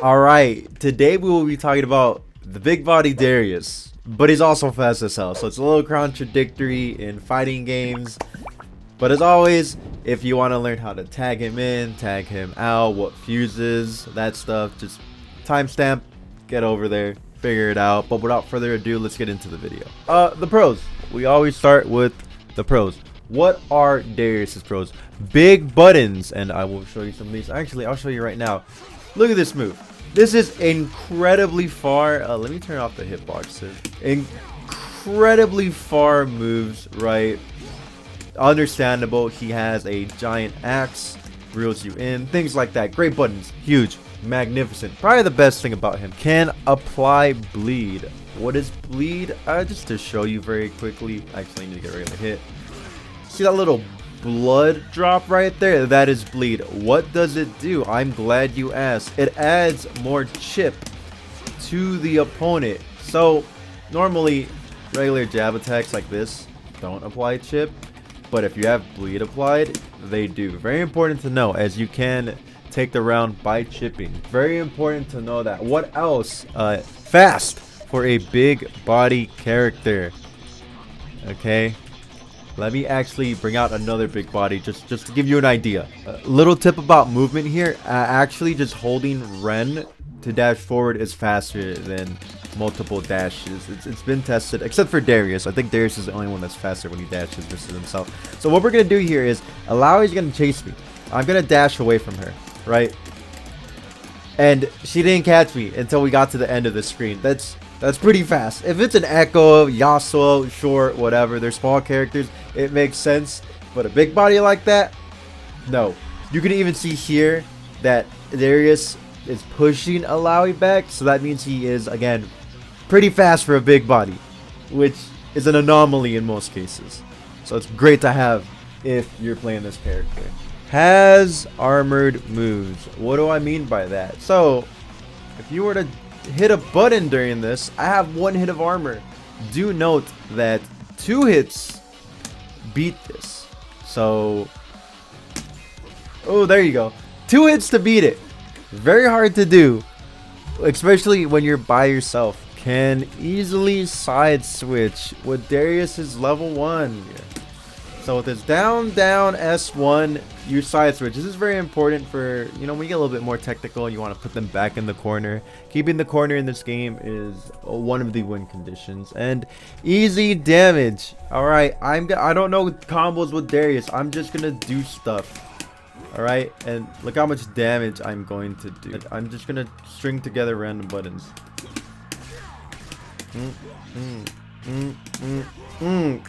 Alright, today we will be talking about the big body Darius, but he's also fast as hell, so it's a little contradictory in fighting games. But as always, if you want to learn how to tag him in, tag him out, what fuses, that stuff, just timestamp, get over there, figure it out. But without further ado, let's get into the video. The pros. We always start with the pros. What are Darius's pros? Big buttons, and I will show you some of these. Actually, I'll show you right now. Look at this move. This is incredibly far. Let me turn off the hitboxer. Incredibly far moves, right? Understandable. He has a giant axe, reels you in, things like that. Great buttons, huge, magnificent. Probably the best thing about him. Can apply bleed. What is bleed? Just to show you very quickly. Actually, I need to get ready to hit. See that little blood drop right there? That is bleed. What does it do? I'm glad you asked. It adds more chip to the opponent. So normally regular jab attacks like this don't apply chip, but if you have bleed applied, they do. Very important to know, as you can take the round by chipping. Very important to know that. What else? Fast for a big body character. Okay, let me actually bring out another big body just to give you an idea. Little tip about movement here. Actually, just holding Ren to dash forward is faster than multiple dashes. It's been tested, except for Darius. I think Darius is the only one that's faster when he dashes versus himself. So what we're going to do here is, Allow is going to chase me. I'm going to dash away from her, right? And she didn't catch me until we got to the end of the screen. That's pretty fast. If it's an Echo, Yasuo, Short, whatever, they're small characters, it makes sense. But a big body like that, no. You can even see here that Darius is pushing Alawi back, so that means he is, again, pretty fast for a big body, which is an anomaly in most cases. So it's great to have if you're playing this character. Has armored moves. What do I mean by that? So if you were to hit a button during this, I have 1 hit of armor. Do note that 2 hits beat this. So, oh, there you go. 2 hits to beat it. Very hard to do, especially when you're by yourself. Can easily side switch with Darius's level 1. So with this down S1, you side switch. This is very important for, you know, when you get a little bit more technical, you want to put them back in the corner. Keeping the corner in this game is one of the win conditions. And easy damage. All right, I don't know combos with Darius. I'm just gonna do stuff. All right, and look how much damage I'm going to do. I'm just gonna string together random buttons.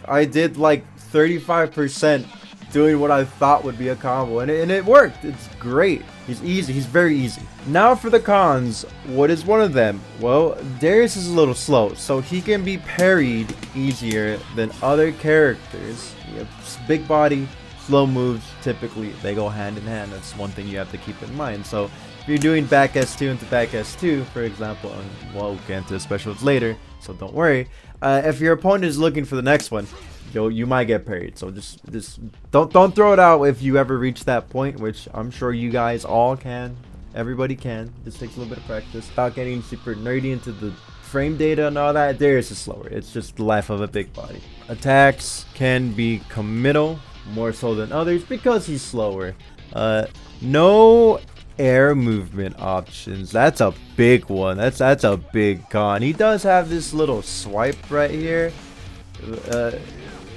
I did like 35% doing what I thought would be a combo, and it worked. It's great. He's easy. He's very easy. Now for the cons. What is one of them? Well, Darius is a little slow, so he can be parried easier than other characters. He has big body, slow moves. Typically they go hand in hand. That's one thing you have to keep in mind. So if you're doing back S2 into back S2, for example, and we'll get into the specials later, so don't worry. If your opponent is looking for the next one, you might get parried. So just don't throw it out if you ever reach that point, which I'm sure you guys all can. Everybody can. Just takes a little bit of practice. Without getting super nerdy into the frame data and all that, Darius is slower. It's just the life of a big body. Attacks can be committal, more so than others, because he's slower. No air movement options. That's a big one. That's a big con. He does have this little swipe right here.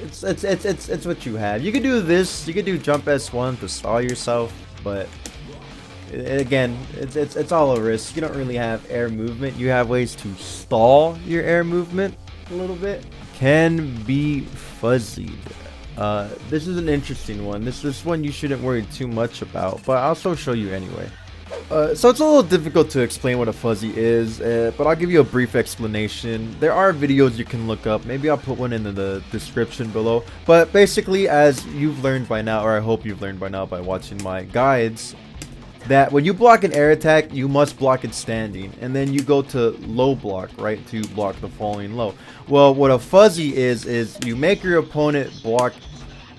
It's what you have. You could do this. You could do jump S1 to stall yourself, but again, it's all a risk. You don't really have air movement. You have ways to stall your air movement a little bit. Can be fuzzied. This is an interesting one. This one you shouldn't worry too much about, but I'll also show you anyway. So it's a little difficult to explain what a fuzzy is, but I'll give you a brief explanation. There are videos you can look up. Maybe I'll put one in the description below. But basically, as you've learned by now, or I hope you've learned by now by watching my guides, that when you block an air attack, you must block it standing, and then you go to low block, right, to block the falling low. Well, what a fuzzy is you make your opponent block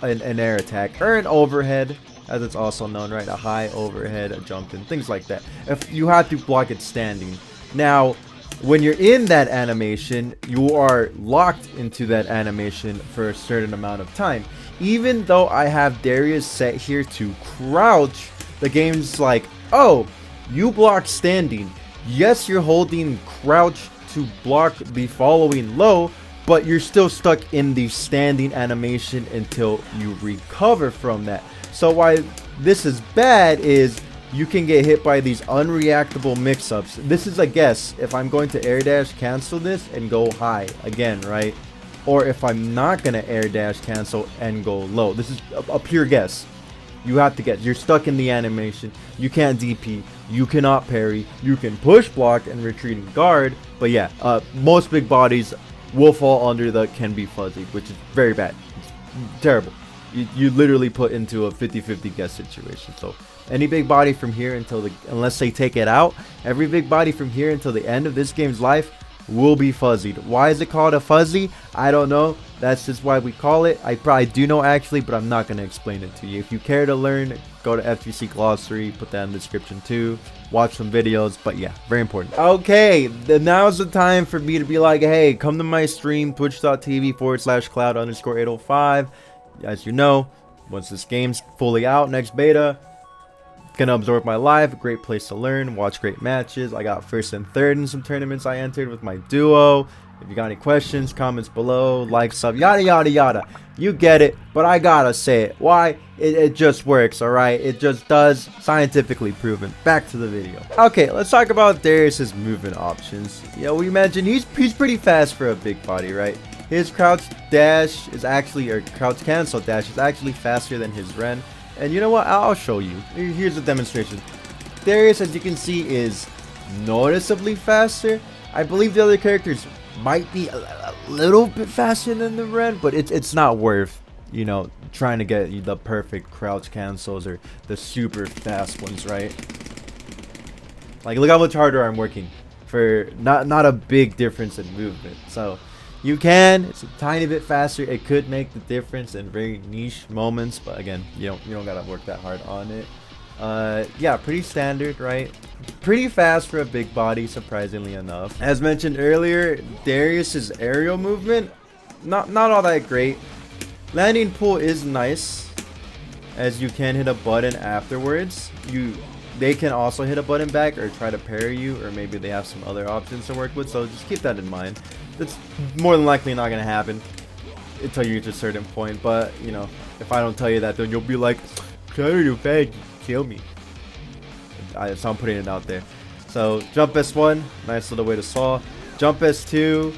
an air attack or an overhead, as it's also known, right? A high overhead, a jump in, things like that. If you have to block it standing. Now, when you're in that animation, you are locked into that animation for a certain amount of time. Even though I have Darius set here to crouch, the game's like, oh, you block standing. Yes, you're holding crouch to block the following low, but you're still stuck in the standing animation until you recover from that. So why this is bad is you can get hit by these unreactable mix-ups. This is a guess. If I'm going to air dash cancel this and go high again, right? Or if I'm not going to air dash cancel and go low. This is a pure guess. You have to guess. You're stuck in the animation. You can't DP. You cannot parry. You can push block and retreating guard. But yeah, most big bodies will fall under the can be fuzzy, which is very bad. It's terrible. You literally put into a 50-50 guess situation. So any big body from here until unless they take it out, every big body from here until the end of this game's life will be fuzzied. Why is it called a fuzzy? I don't know. That's just why we call it. I probably do know actually, but I'm not going to explain it to you. If you care to learn, go to FGC Glossary, put that in the description too. Watch some videos, but yeah, very important. Okay, now's the time for me to be like, hey, come to my stream, twitch.tv/cloud_805. As you know, once this game's fully out, next beta, gonna absorb my live. Great place to learn, watch great matches. I got first and third in some tournaments I entered with my duo. If you got any questions, comments below, like, sub, yada yada yada. You get it, but I gotta say it. Why? It just works, alright? It just does. Scientifically proven. Back to the video. Okay, let's talk about Darius's movement options. We mentioned he's pretty fast for a big body, right? His crouch dash is actually, or crouch cancel dash is actually faster than his Ren. And you know what? I'll show you. Here's a demonstration. Darius, as you can see, is noticeably faster. I believe the other characters might be a little bit faster than the Ren, but it's not worth, trying to get the perfect crouch cancels or the super fast ones, right? Like, look how much harder I'm working for not a big difference in movement. So it's a tiny bit faster. It could make the difference in very niche moments, but again, you don't gotta work that hard on it. Yeah, pretty standard, right? Pretty fast for a big body, surprisingly enough. As mentioned earlier, Darius's aerial movement, not all that great. Landing pool is nice, as you can hit a button afterwards. They can also hit a button back or try to parry you, or maybe they have some other options to work with, so just keep that in mind. That's more than likely not going to happen until you reach a certain point, but, if I don't tell you that, then you'll be like, Claire, you bad, kill me. So I'm putting it out there. So, jump S1, nice little way to saw. Jump S2,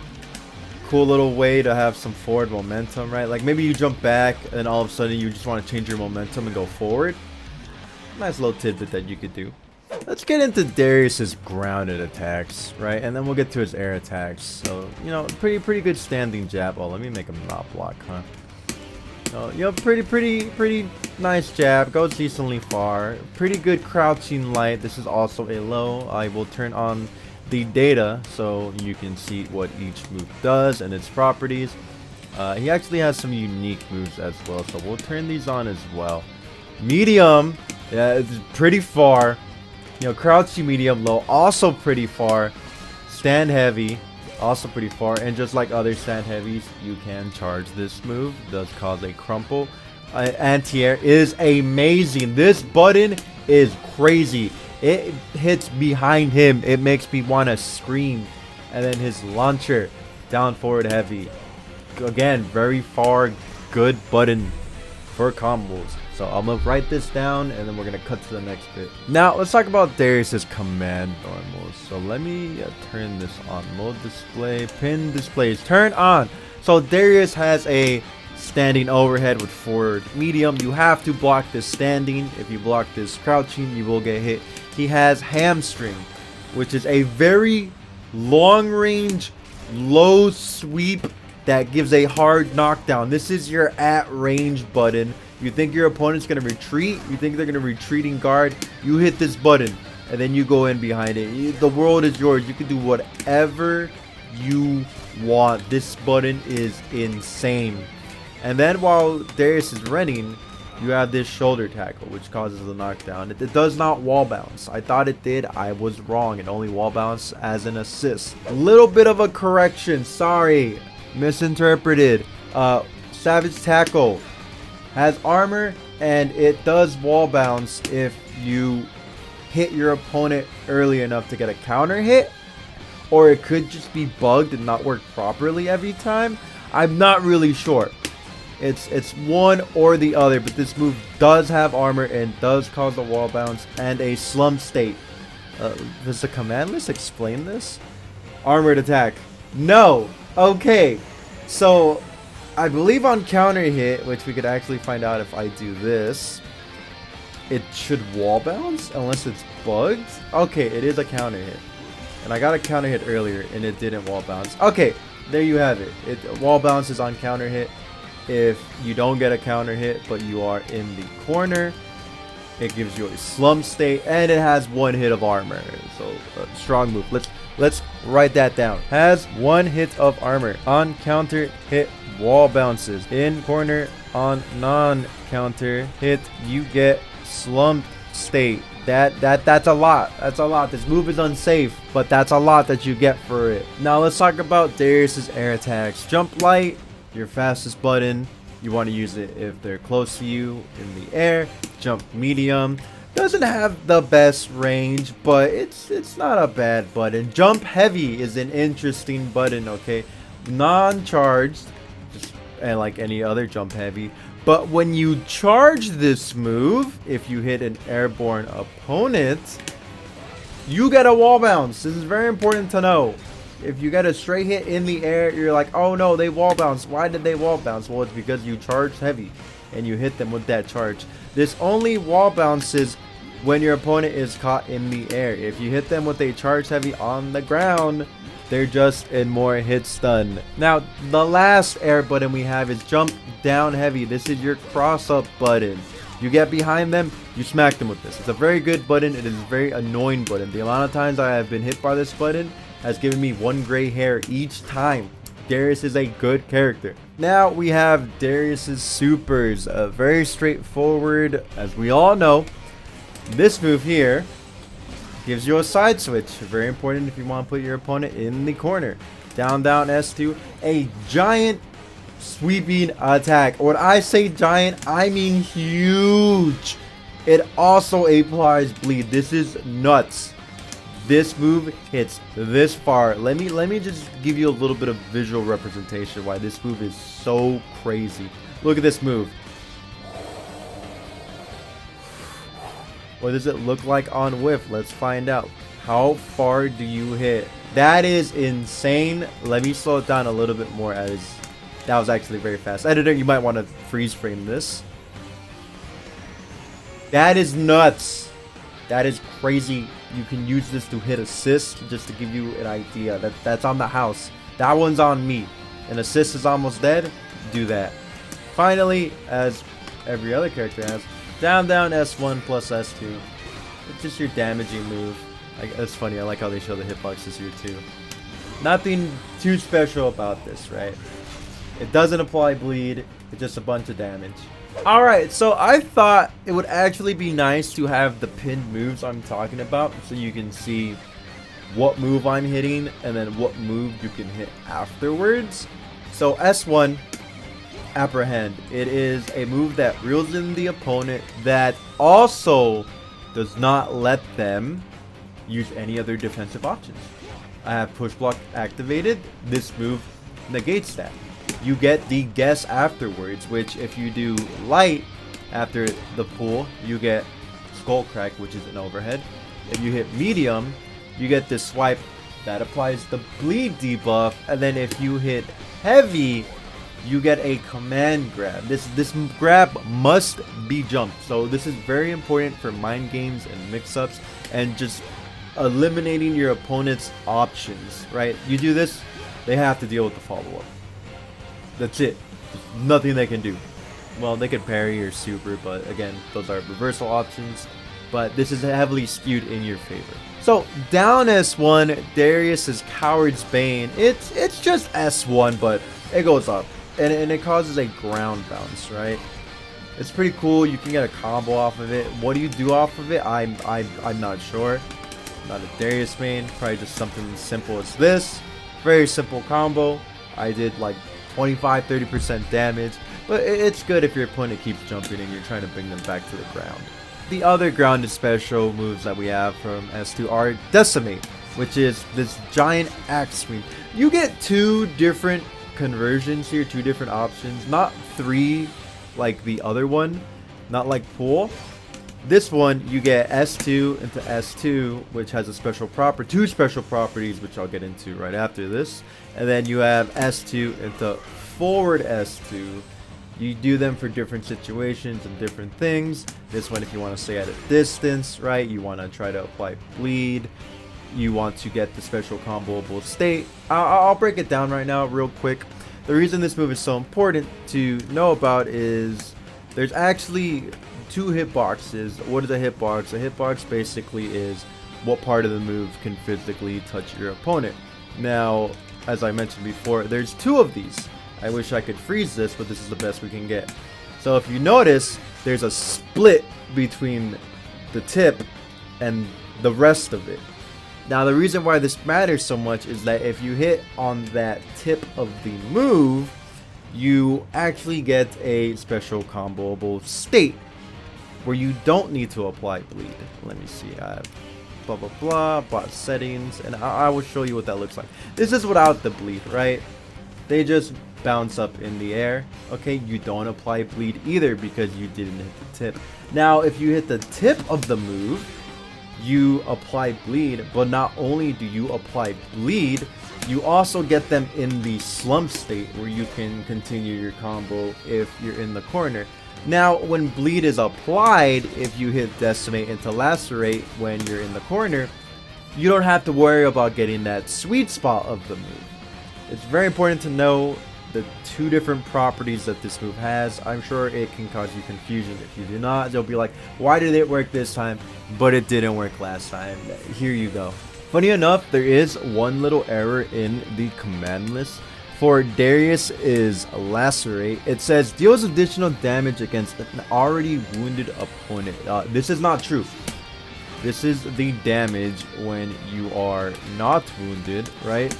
cool little way to have some forward momentum, right? Like, maybe you jump back, and all of a sudden you just want to change your momentum and go forward. Nice little tidbit that you could do. Let's get into Darius's grounded attacks, right? And then we'll get to his air attacks. So, pretty good standing jab. Oh, let me make him not block, huh? So, pretty nice jab. Goes decently far. Pretty good crouching light. This is also a low. I will turn on the data so you can see what each move does and its properties. He actually has some unique moves as well, so we'll turn these on as well. Medium, yeah, it's pretty far. Crouching medium low, also pretty far. Stand heavy, also pretty far. And just like other stand heavies, you can charge this move. It does cause a crumple. Anti-air is amazing. This button is crazy. It hits behind him. It makes me want to scream. And then his launcher, down forward heavy. Again, very far, good button for combos. So I'm gonna write this down and then we're gonna cut to the next bit. Now let's talk about Darius's command normals. So let me turn this on. Mode display, pin displays, turn on. So Darius has a standing overhead with forward medium. You have to block this standing. If you block this crouching, you will get hit. He has hamstring, which is a very long range, low sweep that gives a hard knockdown. This is your at range button. You think your opponent's going to retreat, you think they're going to retreating guard, you hit this button and then you go in behind it. The world is yours. You can do whatever you want. This button is insane. And then while Darius is running, you have this shoulder tackle, which causes the knockdown. It does not wall bounce. I thought it did. I was wrong. It only wall bounce as an assist. A little bit of a correction. Sorry. Misinterpreted. Savage Tackle has armor, and it does wall bounce if you hit your opponent early enough to get a counter hit, or it could just be bugged and not work properly every time. I'm not really sure. It's one or the other, but this move does have armor and does cause a wall bounce and a slump state. Does the command list explain this? Armored attack. No. Okay. So I believe on counter hit, which we could actually find out if I do this, it should wall bounce unless it's bugged. Okay, it is a counter hit. And I got a counter hit earlier and it didn't wall bounce. Okay, there you have it. It wall bounces on counter hit. If you don't get a counter hit but you are in the corner, it gives you a slump state, and it has one hit of armor. So a strong move. Let's write that down. Has one hit of armor. On counter hit, wall bounces. In corner, on non-counter hit, you get slump state. That's a lot. That's a lot. This move is unsafe, but that's a lot that you get for it. Now let's talk about Darius's air attacks. Jump light, your fastest button. You want to use it if they're close to you in the air. Jump medium. Doesn't have the best range, but it's not a bad button. Jump heavy is an interesting button, okay? Non-charged, and like any other jump heavy. But when you charge this move, if you hit an airborne opponent, you get a wall bounce. This is very important to know. If you get a straight hit in the air, you're like, oh no, they wall bounce. Why did they wall bounce? Well, it's because you charged heavy and you hit them with that charge. This only wall bounces when your opponent is caught in the air. If you hit them with a charge heavy on the ground, they're just in more hit stun. Now, the last air button we have is jump down heavy. This is your cross up button. You get behind them, you smack them with this. It's a very good button. It is a very annoying button. The amount of times I have been hit by this button has given me one gray hair each time. Darius is a good character. Now we have Darius's supers. Very straightforward. As we all know, this move here gives you a side switch. Very important if you want to put your opponent in the corner. Down, down, S2. A giant sweeping attack. When I say giant, I mean huge. It also applies bleed. This is nuts. This move hits this far. Let me just give you a little bit of visual representation why this move is so crazy. Look at this move. What does it look like on whiff? Let's find out. How far do you hit? That is insane. Let me slow it down a little bit more, as that was actually very fast. Editor, you might want to freeze frame this. That is nuts. That is crazy. You can use this to hit assist, just to give you an idea. That's on the house. That one's on me. An assist is almost dead. Do that. Finally, as every other character has, down, down, S1 plus S2. It's just your damaging move. It's funny. I like how they show the hitboxes here too. Nothing too special about this, right? It doesn't apply bleed. It's just a bunch of damage. Alright, so I thought it would actually be nice to have the pinned moves I'm talking about, so you can see what move I'm hitting and then what move you can hit afterwards. So S1, Apprehend. It is a move that reels in the opponent that also does not let them use any other defensive options. I have Push Block activated. This move negates that. You get the guess afterwards, which if you do light after the pull, you get Skull Crack, which is an overhead. If you hit medium, you get this swipe that applies the bleed debuff, and then if you hit heavy, you get a command grab. This grab must be jumped, so this is very important for mind games and mix-ups and just eliminating your opponent's options, right? You do this, they have to deal with the follow-up. That's it. There's nothing they can do. Well, they can parry or super, but again, those are reversal options. But this is heavily skewed in your favor. So down S1, Darius is Coward's Bane. It's just S1, but it goes up, and it causes a ground bounce, right? It's pretty cool. You can get a combo off of it. What do you do off of it? I'm not sure. Not a Darius main. Probably just something as simple as this. Very simple combo. I did like 25-30% damage, but it's good if your opponent keeps jumping and you're trying to bring them back to the ground. The other grounded special moves that we have from S2 are Decimate, which is this giant axe swing. You get 2 different conversions here, 2 different options, not 3 like the other one, not like Pool. This one you get S2 into S2, which has a special 2 special properties, which I'll get into right after this, and then you have S2 into forward S2. You do them for different situations and different things. This one, if you want to stay at a distance, right? You want to try to apply bleed. You want to get the special comboable state. I'll break it down right now real quick. The reason this move is so important to know about is there's actually 2 hitboxes. What is a hitbox? A hitbox basically is what part of the move can physically touch your opponent. Now, as I mentioned before, there's 2 of these. I wish I could freeze this, but this is the best we can get. So if you notice, there's a split between the tip and the rest of it. Now, the reason why this matters so much is that if you hit on that tip of the move, you actually get a special comboable state where you don't need to apply bleed. Let me see. I have blah blah blah, bot settings, and I will show you what that looks like. This is without the bleed, right? They just bounce up in the air. Okay, you don't apply bleed either because you didn't hit the tip. Now, if you hit the tip of the move, you apply bleed, but not only do you apply bleed, you also get them in the slump state where you can continue your combo if you're in the corner. Now, when bleed is applied, if you hit Decimate into Lacerate when you're in the corner, you don't have to worry about getting that sweet spot of the move. It's very important to know the 2 different properties that this move has. I'm sure it can cause you confusion. If you do not, you'll be like, why did it work this time, but it didn't work last time? Here you go. Funny enough, there is one little error in the command list. For Darius is Lacerate. It says deals additional damage against an already wounded opponent. This is not true. This is the damage when you are not wounded, right?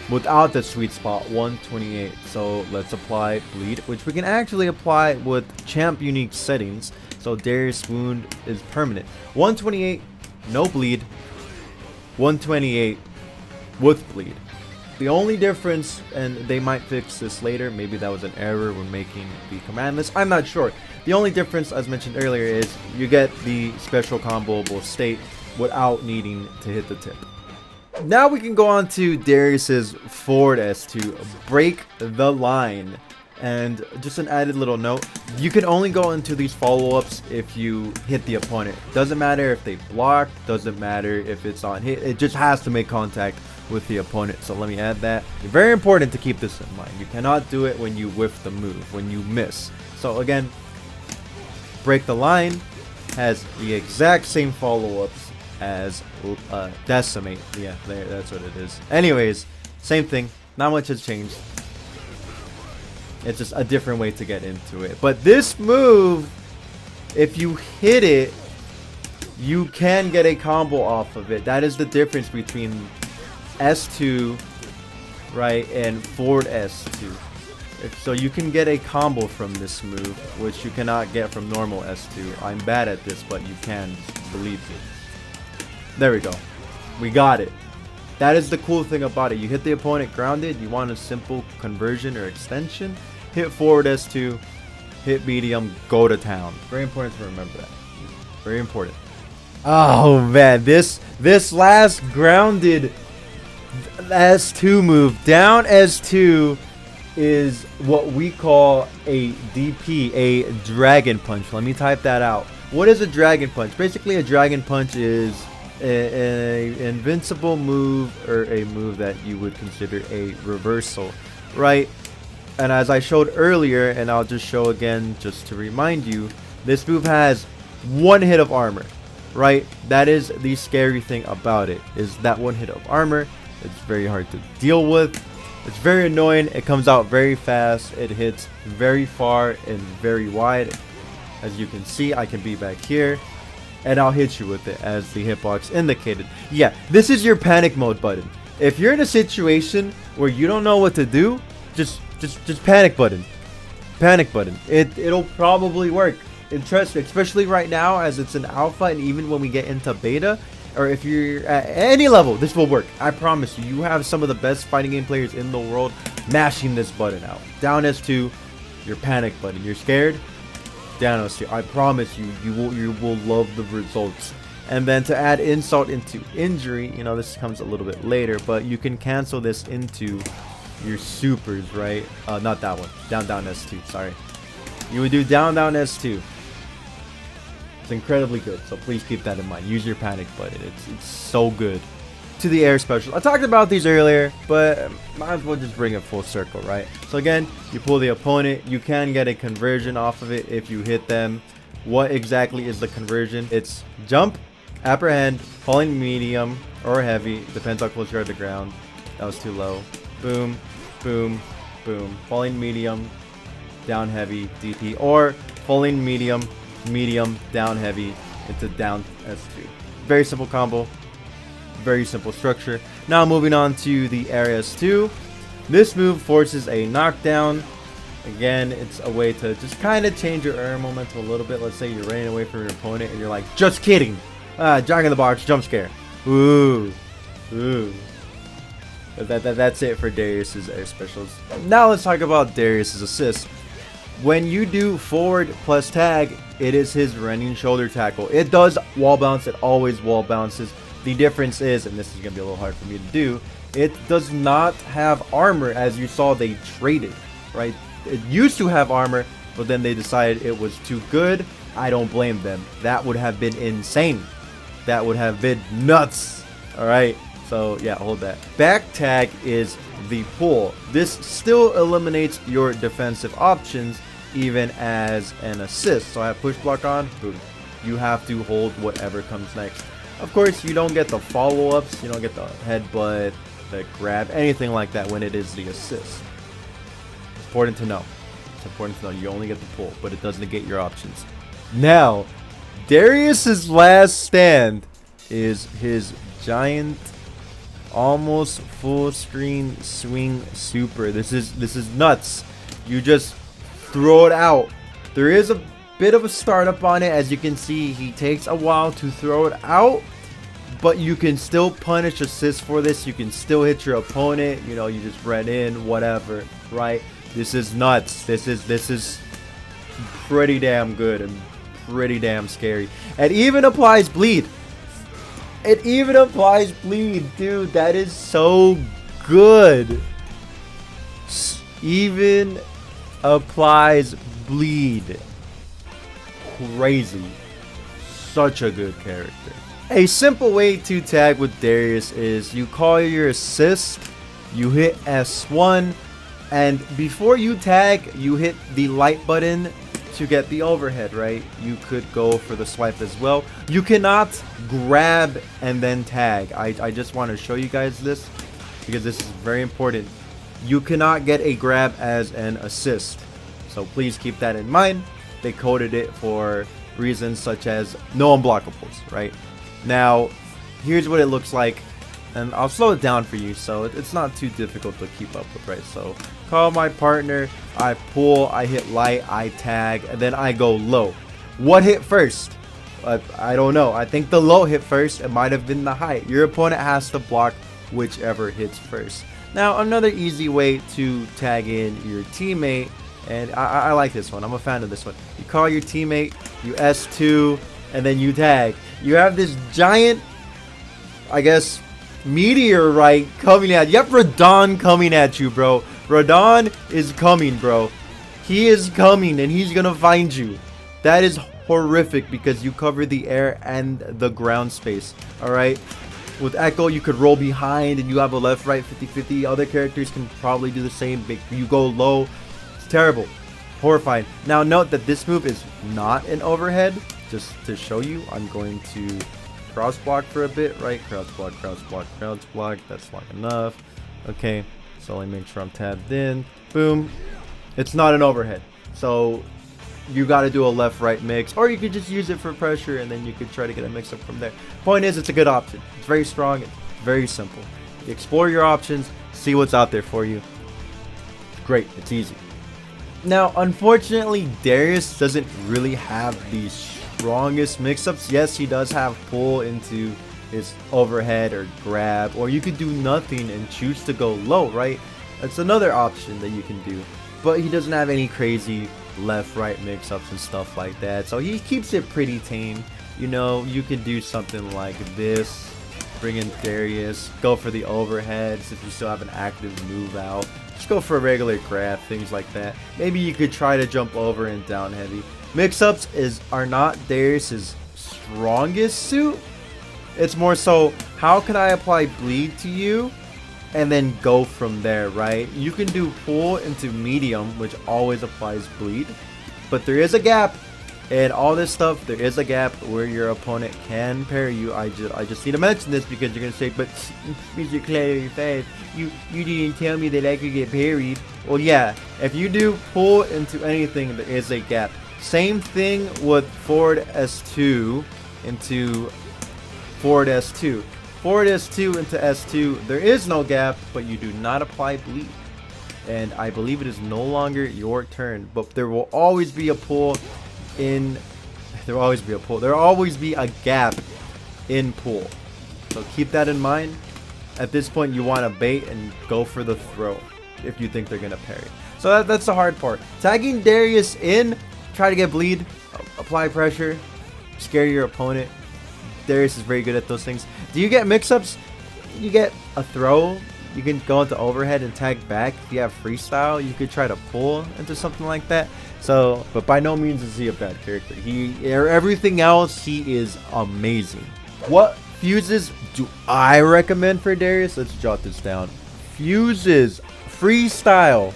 Without the sweet spot, 128. So let's apply bleed, which we can actually apply with champ unique settings. So Darius wound is permanent. 128, no bleed. 128 with bleed. The only difference, and they might fix this later, maybe that was an error when making the command list, I'm not sure. The only difference, as mentioned earlier, is you get the special comboable state without needing to hit the tip. Now we can go on to Darius's forward S2, break the line. And just an added little note, you can only go into these follow-ups if you hit the opponent. Doesn't matter if they block, doesn't matter if it's on hit, it just has to make contact with the opponent. So let me add that. Very important to keep this in mind. You cannot do it when you whiff the move, when you miss. So again, break the line has the exact same follow-ups as Decimate. Yeah, there, that's what it is. Anyways, same thing, not much has changed. It's just a different way to get into it. But this move, if you hit it, you can get a combo off of it. That is the difference between S2, right, and forward S2. So you can get a combo from this move, which you cannot get from normal S2. I'm bad at this, but you can, believe me. There we go. We got it. That is the cool thing about it. You hit the opponent grounded, you want a simple conversion or extension, hit forward S2, hit medium, go to town. Very important to remember that. Very important. Oh man, this last grounded S2 move, down S2, is what we call a DP, a dragon punch. Let me type that out. What is a dragon punch? Basically, a dragon punch is an invincible move, or a move that you would consider a reversal, right? And as I showed earlier, and I'll just show again just to remind you, this move has 1 hit of armor, right? That is the scary thing about it, is that 1 hit of armor. It's very hard to deal with. It's very annoying. It comes out very fast. It hits very far and very wide. As you can see, I can be back here, and I'll hit you with it as the hitbox indicated. Yeah, this is your panic mode button. If you're in a situation where you don't know what to do, just panic button. Panic button. It'll probably work. And trust me, especially right now as it's an alpha, and even when we get into beta, or if you're at any level, this will work. I promise you. You have some of the best fighting game players in the world mashing this button out. Down S2, your panic button. You're scared? Down S2. I promise you, you will love the results. And then to add insult into injury, you know, this comes a little bit later, but you can cancel this into your supers, right? Not that one. Down S2, sorry. You would do down S2. It's incredibly good, so please keep that in mind. Use your panic button. It's so good. To the air special. I talked about these earlier, but might as well just bring it full circle, right? So again, you pull the opponent. You can get a conversion off of it if you hit them. What exactly is the conversion? It's jump, apprehend, falling medium or heavy. Depends how close you are to the ground. That was too low. Boom, boom, boom. Falling medium, down heavy, DP. Or falling medium, down heavy into down S2. Very simple combo. Very simple structure. Now moving on to the air S2. This move forces a knockdown. Again, it's a way to just kind of change your air momentum a little bit. Let's say you're running away from your opponent and you're like, just kidding. Jack in the box, jump scare. Ooh. Ooh. That's it for Darius's air specials. Now let's talk about Darius's assist. When you do forward plus tag, it is his running shoulder tackle. It does wall bounce. It always wall bounces. The difference is, and this is going to be a little hard for me to do, it does not have armor, as you saw they traded, right? It used to have armor, but then they decided it was too good. I don't blame them. That would have been insane. That would have been nuts. All right. So yeah, hold that. Back tag is the pull. This still eliminates your defensive options even as an assist. So I have push block on, boom. You have to hold whatever comes next. Of course, you don't get the follow-ups. You don't get the headbutt, the grab, anything like that when it is the assist. It's important to know. It's important to know you only get the pull, but it does negate your options. Now, Darius's last stand is his giant, almost full screen swing super. This is nuts. You just throw it out. There is a bit of a startup on it. As you can see, he takes a while to throw it out, but you can still punish assist for this. You can still hit your opponent. You know, you just ran in, whatever, right? This is nuts. This is pretty damn good and pretty damn scary. It even applies bleed. It even applies bleed, dude. That is so good. Even applies bleed. Crazy. Such a good character. A simple way to tag with Darius is you call your assist, you hit S1, and before you tag, you hit the light button to get the overhead, right? You could go for the swipe as well. You cannot grab and then tag. I just want to show you guys this because this is very important. You cannot get a grab as an assist. So please keep that in mind. They coded it for reasons such as no unblockables, right? Now, here's what it looks like. And I'll slow it down for you so it's not too difficult to keep up with, right? So call my partner, I pull, I hit light, I tag, and then I go low. What hit first? I don't know. I think the low hit first. It might have been the high. Your opponent has to block whichever hits first. Now, another easy way to tag in your teammate, and I like this one. I'm a fan of this one. You call your teammate, you S2, and then you tag. You have this giant, I guess, meteorite coming at you. You have Radon coming at you, bro. Radon is coming, bro. He is coming, and he's gonna find you. That is horrific because you cover the air and the ground space. Alright? With Echo, you could roll behind, and you have a left-right 50-50. Other characters can probably do the same. You go low. It's terrible. Horrifying. Now, note that this move is not an overhead. Just to show you, I'm going to cross block for a bit, right? Crouch block, crouch block, crouch block. That's long enough. Okay, so let me make sure I'm tabbed in. Boom. It's not an overhead. So you got to do a left-right mix, or you could just use it for pressure, and then you could try to get a mix-up from there. Point is, it's a good option. It's very strong. It's very simple. You explore your options, see what's out there for you. Great. It's easy. Now, unfortunately, Darius doesn't really have the strongest mix-ups. Yes, he does have pull into his overhead or grab, or you could do nothing and choose to go low, right? That's another option that you can do. But he doesn't have any crazy left-right mix-ups and stuff like that, so he keeps it pretty tame. You know, you can do something like this, bring in Darius, go for the overheads if you still have an active move out, just go for a regular grab, things like that. Maybe you could try to jump over and down heavy. Mix-ups are not Darius's strongest suit. It's more so, how can I apply bleed to you and then go from there, right? You can do pull into medium, which always applies bleed, but there is a gap in all this stuff. There is a gap where your opponent can parry you. I just need to mention this because you're gonna say, but Mr. Clary fast, you didn't tell me that I could get parried. Well, yeah, if you do pull into anything, there is a gap. Same thing with forward S2 into forward S2. Forward S2 into S2, there is no gap, but you do not apply bleed. And I believe it is no longer your turn, but there will always be a pull in, there will always be a pull. There will always be a gap in pull. So keep that in mind. At this point, you want to bait and go for the throw if you think they're going to parry. So that's the hard part. Tagging Darius in, try to get bleed, apply pressure, scare your opponent. Darius is very good at those things. Do you get mix-ups? You get a throw. You can go into overhead and tag back. If you have freestyle, you could try to pull into something like that. So, but by no means is he a bad character. Everything else, he is amazing. What fuses do I recommend for Darius? Let's jot this down. Fuses, freestyle.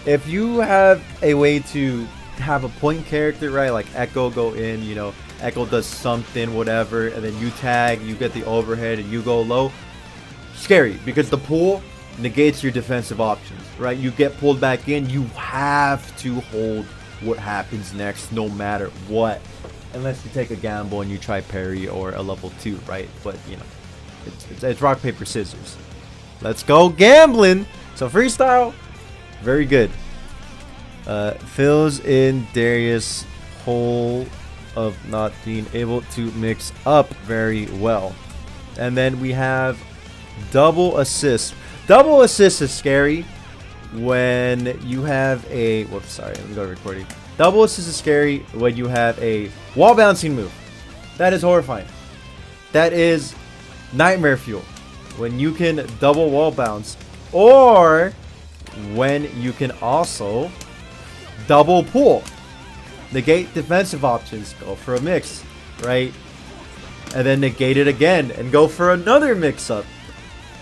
If you have a way to have a point character, right, like Echo go in, you know, Echo does something, whatever, and then you tag, you get the overhead, and you go low. Scary, because the pull negates your defensive options, right? You get pulled back in, you have to hold what happens next, no matter what. Unless you take a gamble and you try parry or a level 2, right? But, you know, it's rock, paper, scissors. Let's go gambling! So freestyle, very good. Fills in Darius' hole of not being able to mix up very well. And then we have double assist. Double assist is scary when you have a, whoops, sorry, let me go to recording. Double assist is scary when you have a wall bouncing move. That is horrifying. That is nightmare fuel. When you can double wall bounce, or when you can also double pull. Negate defensive options, go for a mix, right? And then negate it again and go for another mix-up.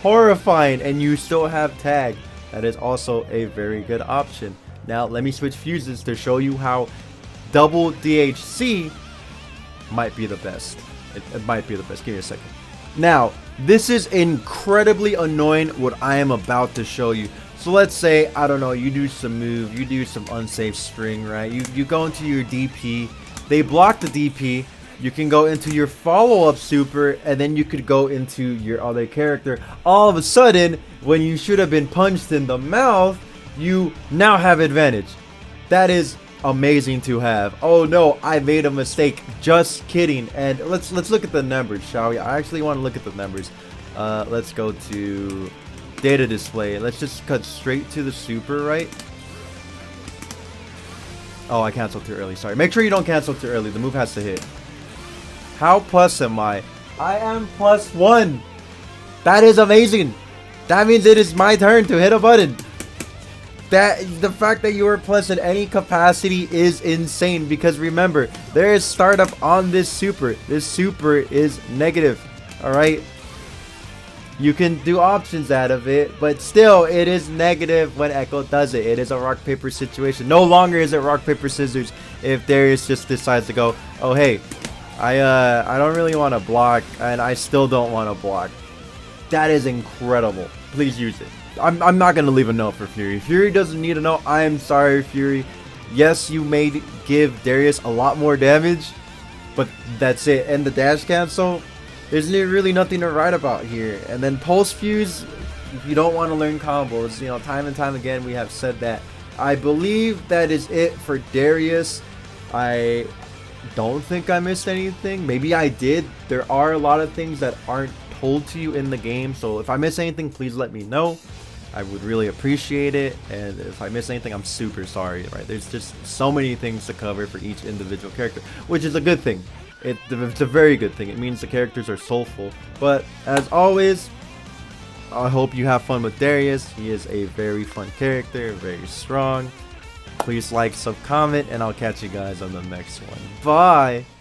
Horrifying, and you still have tag. That is also a very good option. Now, let me switch fuses to show you how double DHC might be the best. It might be the best. Give me a second. Now, this is incredibly annoying what I am about to show you. So let's say, I don't know, you do some move, you do some unsafe string, right? You go into your DP, they block the DP, you can go into your follow-up super, and then you could go into your other character. All of a sudden, when you should have been punched in the mouth, you now have advantage. That is amazing to have. Oh no, I made a mistake. Just kidding. And let's look at the numbers, shall we? I actually want to look at the numbers. Let's go to data display. Let's just cut straight to the super, right? Oh, I canceled too early. Sorry. Make sure you don't cancel too early. The move has to hit. How plus am I? I am +1. That is amazing. That means it is my turn to hit a button. The fact that you are plus in any capacity is insane, because remember, there is startup on this super. This super is negative. Alright? You can do options out of it, but still, it is negative when Echo does it. It is a rock, paper situation. No longer is it rock, paper, scissors if Darius just decides to go, oh hey, I don't really want to block, and I still don't want to block. That is incredible. Please use it. I'm not going to leave a note for Fury. Fury doesn't need a note. I am sorry, Fury. Yes, you may give Darius a lot more damage, but that's it. And the dash cancel, there's really nothing to write about here. And then pulse fuse, if you don't want to learn combos, you know, time and time again we have said that. I believe that is it for Darius. I don't think I missed anything. Maybe I did. There are a lot of things that aren't told to you in the game, so if I miss anything, please let me know. I would really appreciate it, and if I miss anything, I'm super sorry. Right, there's just so many things to cover for each individual character, which is a good thing. It's a very good thing. It means the characters are soulful. But as always, I hope you have fun with Darius. He is a very fun character, very strong. Please like, sub, comment, and I'll catch you guys on the next one. Bye!